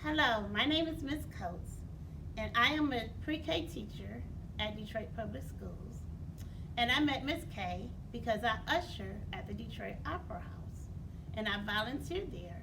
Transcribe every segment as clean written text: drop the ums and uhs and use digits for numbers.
Hello, my name is Miss Coates, and I am a pre-K teacher at Detroit Public Schools. And I met Miss K because I usher at the Detroit Opera House, and I volunteered there.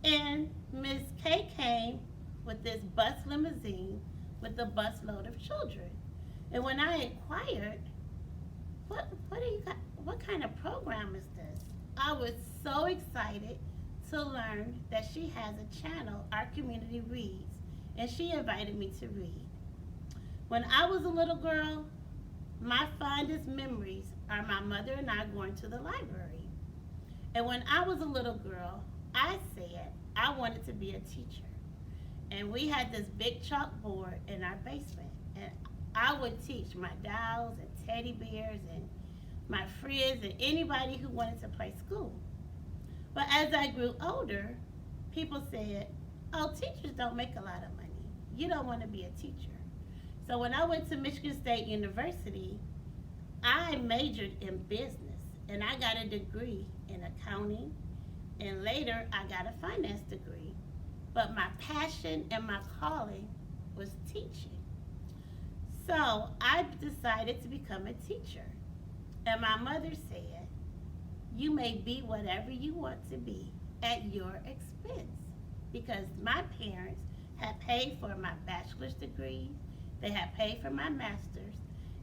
And Miss K came with this bus limousine with a busload of children. And when I inquired, what do you got? What kind of program is this? I was so excited to learn that she has a channel, Our Community Reads, and she invited me to read. When I was a little girl, my fondest memories are my mother and I going to the library. And when I was a little girl, I said I wanted to be a teacher. And we had this big chalkboard in our basement. And I would teach my dolls and teddy bears and my friends and anybody who wanted to play school. But as I grew older, people said, oh, teachers don't make a lot of money. You don't want to be a teacher. So when I went to Michigan State University, I majored in business and I got a degree in accounting, and later I got a finance degree. But my passion and my calling was teaching. So I decided to become a teacher. And my mother said, you may be whatever you want to be at your expense. Because my parents had paid for my bachelor's degree, they had paid for my master's,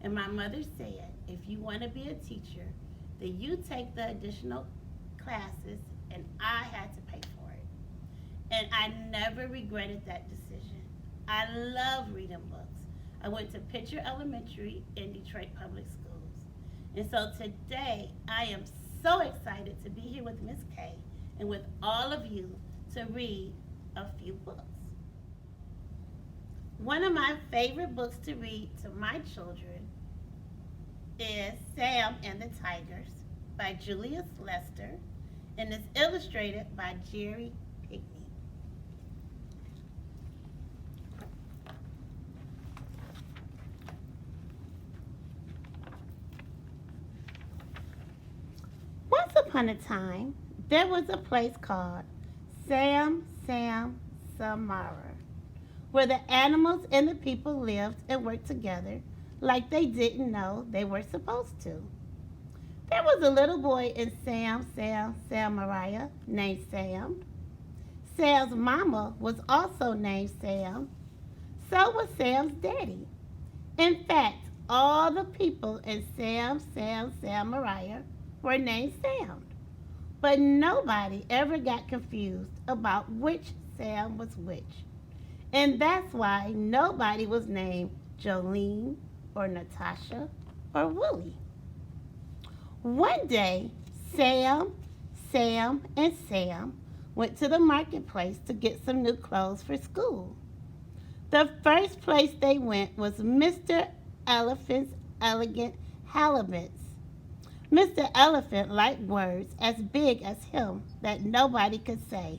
and my mother said, if you want to be a teacher, then you take the additional classes, and I had to pay for it. And I never regretted that decision. I love reading books. I went to Pitcher Elementary in Detroit Public Schools. And so today, I am so excited to be here with Miss K and with all of you to read a few books. One of my favorite books to read to my children is Sam and the Tigers by Julius Lester, and is illustrated by Jerry Pinkney. Once upon a time, there was a place called Samara, where the animals and the people lived and worked together like they didn't know they were supposed to. There was a little boy in Samaria named Sam. Sam's mama was also named Sam. So was Sam's daddy. In fact, all the people in Samaria were named Sam. But nobody ever got confused about which Sam was which. And that's why nobody was named Jolene or Natasha or Willie. One day, Sam, and Sam went to the marketplace to get some new clothes for school. The first place they went was Mr. Elephant's elegant halibuts. Mr. Elephant liked words as big as him that nobody could say.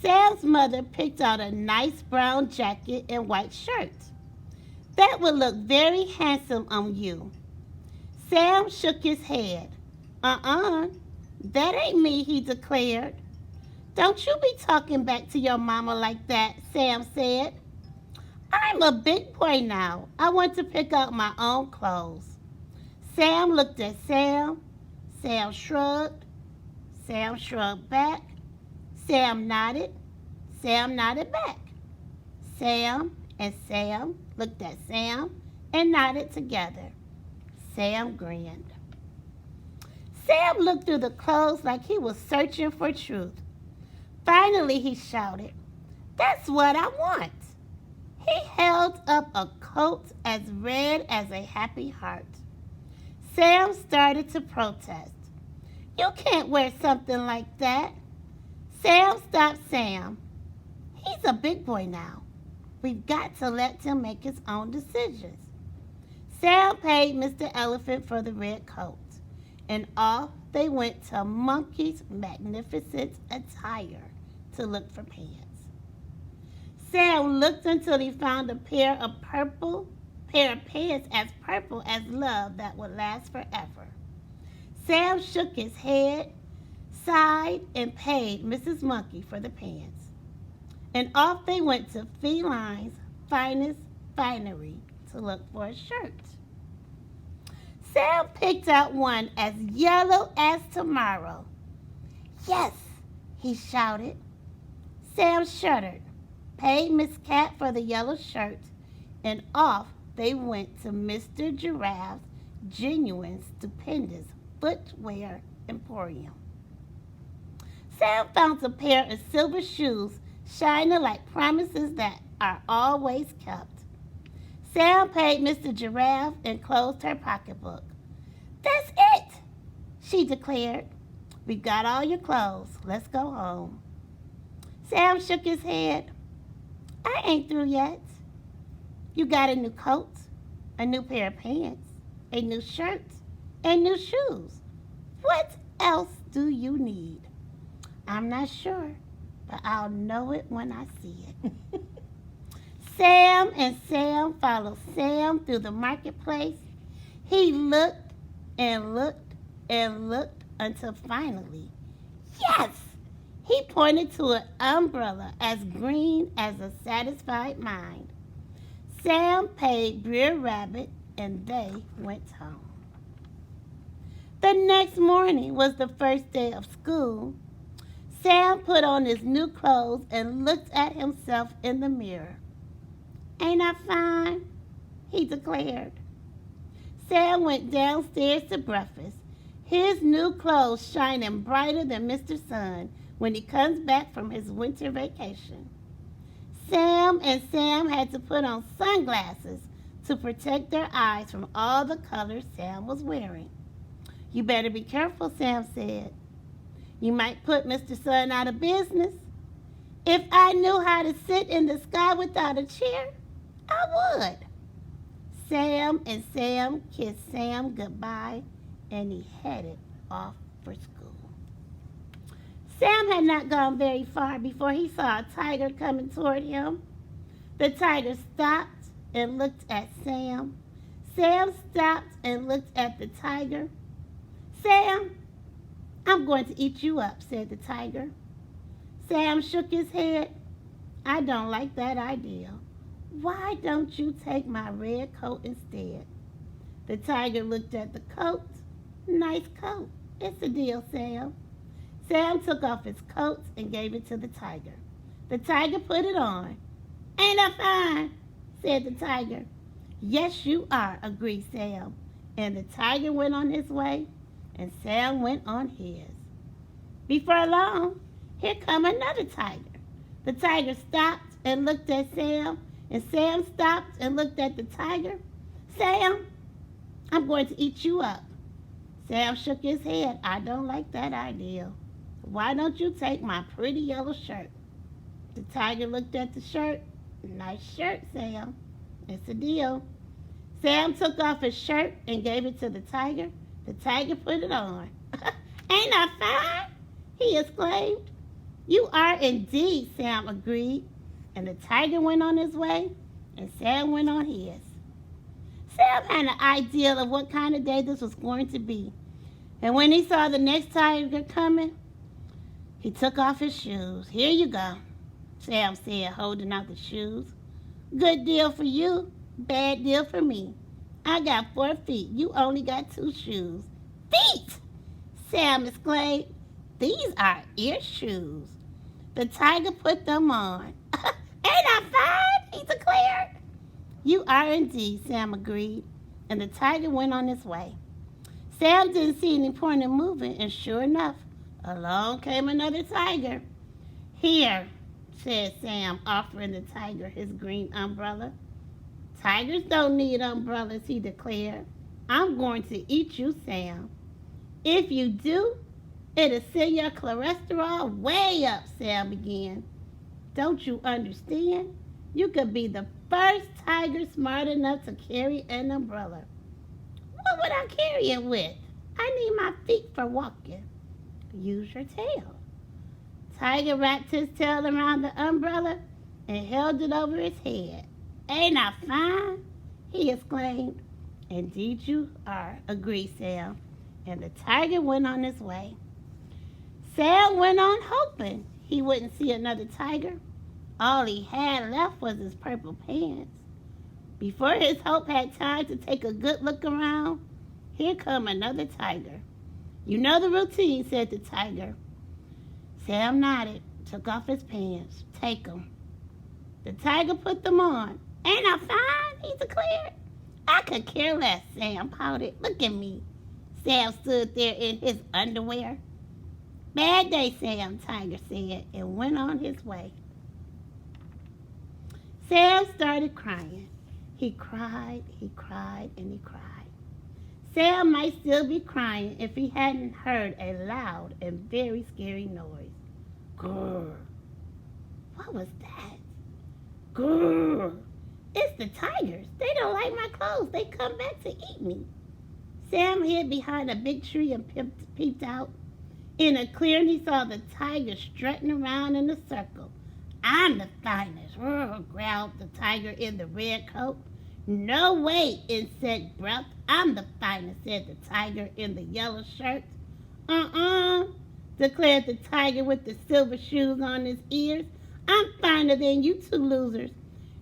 Sam's mother picked out a nice brown jacket and white shirt. That would look very handsome on you. Sam shook his head. That ain't me, he declared. Don't you be talking back to your mama like that, Sam said. I'm a big boy now. I want to pick out my own clothes. Sam looked at Sam. Sam shrugged. Sam shrugged back. Sam nodded. Sam nodded back. Sam and Sam looked at Sam and nodded together. Sam grinned. Sam looked through the clothes like he was searching for truth. Finally, he shouted, "That's what I want." He held up a coat as red as a happy heart. Sam started to protest. "You can't wear something like that." Sam stopped Sam. "He's a big boy now. We've got to let him make his own decisions." Sam paid Mr. Elephant for the red coat, and off they went to Monkey's magnificent attire to look for pants. Sam looked until he found a pair of pants as purple as love that would last forever. Sam shook his head, sighed, and paid Mrs. Monkey for the pants. and off they went to Feline's finest finery to look for a shirt. Sam picked out one as yellow as tomorrow. Yes, he shouted. Sam shuddered, paid Miss Cat for the yellow shirt, and off they went to Mr. Giraffe's genuine, stupendous footwear emporium. Sam found a pair of silver shoes shining like promises that are always kept. Sam paid Mr. Giraffe and closed her pocketbook. That's it, she declared. We've got all your clothes. Let's go home. Sam shook his head. I ain't through yet. You got a new coat, a new pair of pants, a new shirt, and new shoes. What else do you need? I'm not sure, but I'll know it when I see it. Sam and Sam followed Sam through the marketplace. He looked and looked and looked until finally, yes, he pointed to an umbrella as green as a satisfied mind. Sam paid Brer Rabbit and they went home. The next morning was the first day of school. Sam put on his new clothes and looked at himself in the mirror. Ain't I fine? He declared. Sam went downstairs to breakfast, his new clothes shining brighter than Mr. Sun when he comes back from his winter vacation. Sam and Sam had to put on sunglasses to protect their eyes from all the colors Sam was wearing. You better be careful, Sam said. You might put Mr. Sun out of business. If I knew how to sit in the sky without a chair, I would. Sam and Sam kissed Sam goodbye, and he headed off for school. Sam had not gone very far before he saw a tiger coming toward him. The tiger stopped and looked at Sam. Sam stopped and looked at the tiger. Sam, I'm going to eat you up, said the tiger. Sam shook his head. I don't like that idea. Why don't you take my red coat instead? The tiger looked at the coat. Nice coat. It's a deal, Sam. Sam took off his coat and gave it to the tiger. The tiger put it on. Ain't I fine? Said the tiger. Yes, you are, agreed Sam. And the tiger went on his way, and Sam went on his. Before long, here come another tiger. The tiger stopped and looked at Sam, and Sam stopped and looked at the tiger. Sam, I'm going to eat you up. Sam shook his head. I don't like that idea. Why don't you take my pretty yellow shirt? The tiger looked at the shirt. Nice shirt, Sam. It's a deal. Sam took off his shirt and gave it to the tiger. The tiger put it on. Ain't I fine? He exclaimed. You are indeed, Sam agreed. And the tiger went on his way, and Sam went on his. Sam had an idea of what kind of day this was going to be. And when he saw the next tiger coming, he took off his shoes. Here you go, Sam said, holding out the shoes. Good deal for you, bad deal for me. I got 4 feet. You only got 2 shoes. Feet! Sam exclaimed. These are ear shoes. The tiger put them on. Ain't I fine? He declared. You are indeed, Sam agreed, and the tiger went on his way. Sam didn't see any point in moving, and sure enough, along came another tiger. Here, said Sam, offering the tiger his green umbrella. Tigers don't need umbrellas, he declared. I'm going to eat you, Sam. If you do, it'll send your cholesterol way up, Sam began. Don't you understand? You could be the first tiger smart enough to carry an umbrella. What would I carry it with? I need my feet for walking. Use your tail. Tiger wrapped his tail around the umbrella and held it over his head. Ain't I fine? He exclaimed. Indeed you are, agreed Sam, and the tiger went on his way. Sam went on hoping he wouldn't see another tiger. All he had left was his purple pants. Before his hope had time to take a good look around, here come another tiger. You know the routine, said the tiger. Sam nodded, took off his pants. Take 'em. The tiger put them on. Ain't I fine? He declared. I could care less, Sam pouted. Look at me. Sam stood there in his underwear. Bad day, Sam, Tiger said, and went on his way. Sam started crying. He cried, and he cried. Sam might still be crying if he hadn't heard a loud and very scary noise. Grrr. What was that? Grrr. It's the tigers. They don't like my clothes. They come back to eat me. Sam hid behind a big tree and peeped out. In a clearing, he saw the tiger strutting around in a circle. I'm the finest, growled the tiger in the red coat. No way, insect breath. I'm the finest, said the tiger in the yellow shirt. Declared the tiger with the silver shoes on his ears. I'm finer than you two losers.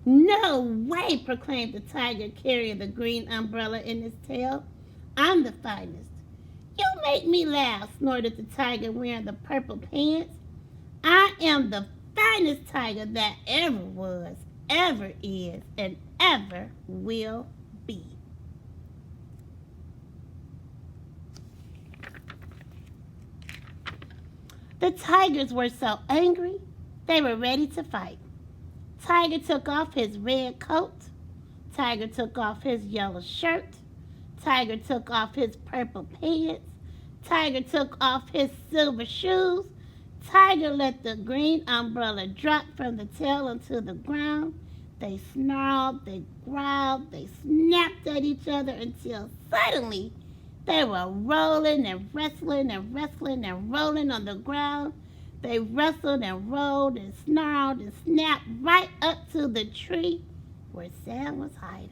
No way, proclaimed the tiger carrying the green umbrella in his tail. I'm the finest. You make me laugh, snorted the tiger wearing the purple pants. I am the finest tiger that ever was, ever is, and ever will be. The tigers were so angry, they were ready to fight. Tiger took off his red coat. Tiger took off his yellow shirt. Tiger took off his purple pants. Tiger took off his silver shoes. Tiger let the green umbrella drop from the tail onto the ground. They snarled, they growled, they snapped at each other until suddenly they were rolling and wrestling and wrestling and rolling on the ground. They wrestled and rolled and snarled and snapped right up to the tree where Sam was hiding.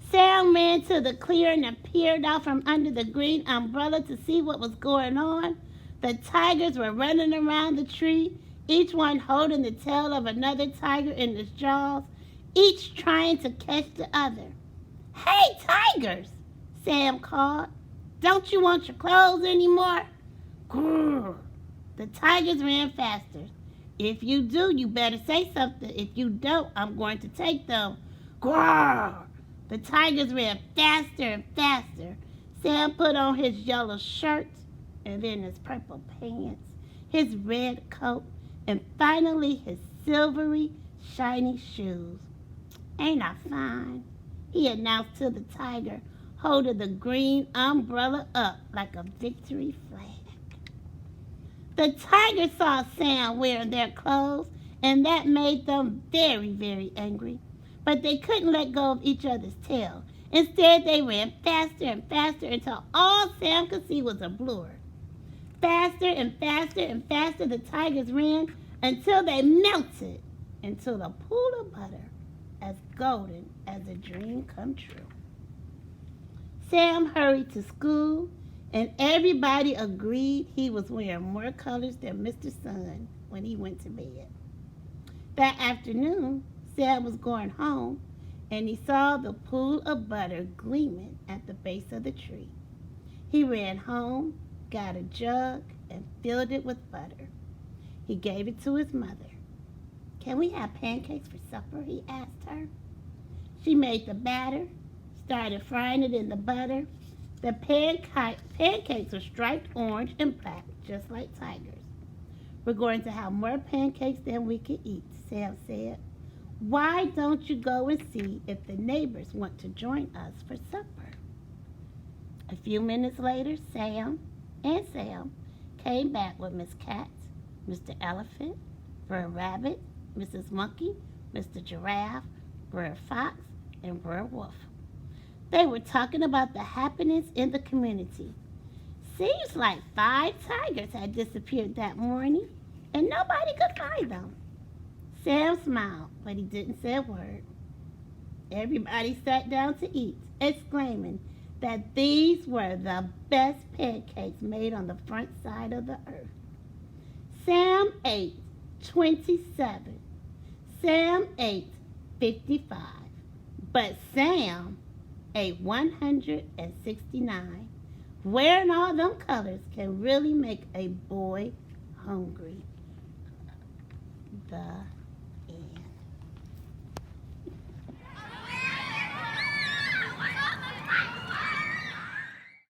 Sam ran to the clearing and peered out from under the green umbrella to see what was going on. The tigers were running around the tree, each one holding the tail of another tiger in its jaws, each trying to catch the other. Hey, tigers, Sam called. Don't you want your clothes anymore? Grrr. The tigers ran faster. If you do, you better say something. If you don't, I'm going to take them. Grrr. The tigers ran faster and faster. Sam put on his yellow shirt and then his purple pants, his red coat, and finally his silvery, shiny shoes. Ain't I fine? He announced to the tiger, holding the green umbrella up like a victory flag. The tigers saw Sam wearing their clothes, and that made them very, very angry. But they couldn't let go of each other's tail. Instead, they ran faster and faster until all Sam could see was a blur. Faster and faster and faster the tigers ran until they melted into a pool of butter as golden as a dream come true. Sam hurried to school, and everybody agreed he was wearing more colors than Mr. Sun when he went to bed. That afternoon, Sam was going home, and he saw the pool of butter gleaming at the base of the tree. He ran home, got a jug, and filled it with butter. He gave it to his mother. Can we have pancakes for supper? He asked her. She made the batter, started frying it in the butter. The pancakes were striped orange and black, just like Tiger's. We're going to have more pancakes than we can eat, Sam said. Why don't you go and see if the neighbors want to join us for supper? A few minutes later, Sam came back with Miss Cat, Mr. Elephant, Br'er Rabbit, Mrs. Monkey, Mr. Giraffe, Br'er Fox, and Br'er Wolf. They were talking about the happenings in the community. Seems like 5 tigers had disappeared that morning, and nobody could find them. Sam smiled, but he didn't say a word. Everybody sat down to eat, exclaiming that these were the best pancakes made on the front side of the earth. Sam ate 27. Sam ate 55, but Sam ate 169. Wearing all them colors can really make a boy hungry. The end.